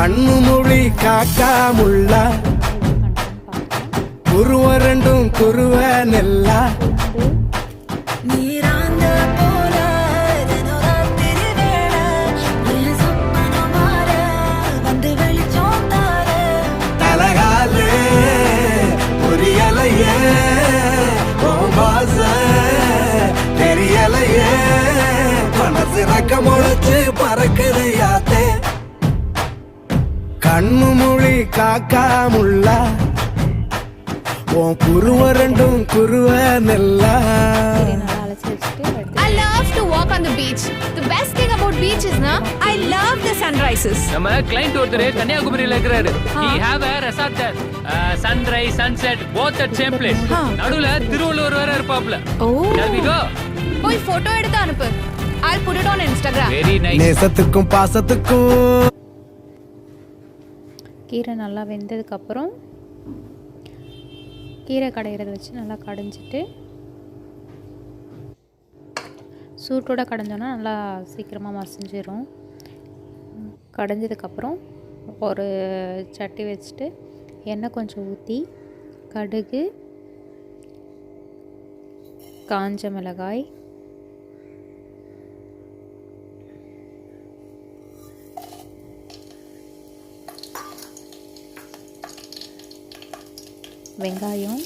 கண்ணு மொழி காக்கா முள்ளா குருவ ரெண்டும் குருவ நெல்லா தலகாலே புரியலையே தெரியலையே மனசு ரக்க முளைச்சு பறக்குது யாத்தே கண்ணு மொழி காக்கா முள்ளா உன் குருவ ரெண்டும் குருவ நெல்லா. I love to walk on the beach. The best thing about beach is na I love the sunrises. நம்ம client ஒருத்தர் கன்னியாகுமரியில இருக்காரு. He have a resort there. Sunrise, sunset both at same place. நடுவுல திருவள்ளுவர் வேற இருப்பாப்ல. Oh. Shall we go? போய் photo எடுத்து அனுப்பு. I'll put it on Instagram. Very nice. நேசத்துக்கும் பாசத்துக்கும். கீரை நல்லா வெந்ததுக்கு அப்புறம் கீரை கடையிறத வச்சு நல்லா கடைஞ்சிட்டு சூட்டோட கடைஞ்சோன்னா நல்லா சீக்கிரமாக மசிஞ்சிடும். கடைஞ்சதுக்கப்புறம் ஒரு சட்டி வச்சுட்டு எண்ணெய் கொஞ்சம் ஊற்றி கடுகு, காஞ்ச மிளகாய், வெங்காயம்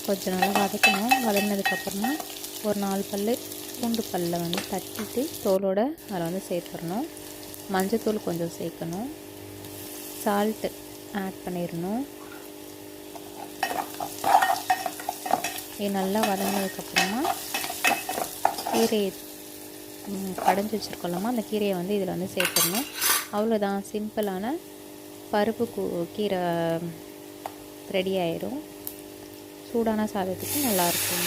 கொஞ்சம் நல்லா வதக்கணும். வதங்கினதுக்கப்புறமா ஒரு 4 பல் பூண்டு பல்லை வந்து தட்டிட்டு தோலோடு அதில் சேர்த்துடணும். மஞ்சத்தூள் கொஞ்சம் சேர்க்கணும். சால்ட்டு ஆட் பண்ணிடணும். இது நல்லா வதங்கினதுக்கப்புறமா கீரையை கடைஞ்சி வச்சுருக்கோம்மா அந்த கீரையை வந்து இதில் சேர்த்துடணும். அவ்வளோதான், சிம்பிளான பருப்பு கீரை ரெடி ஆயிடும். சூடான சாதத்துக்கு நல்லாயிருக்கும்.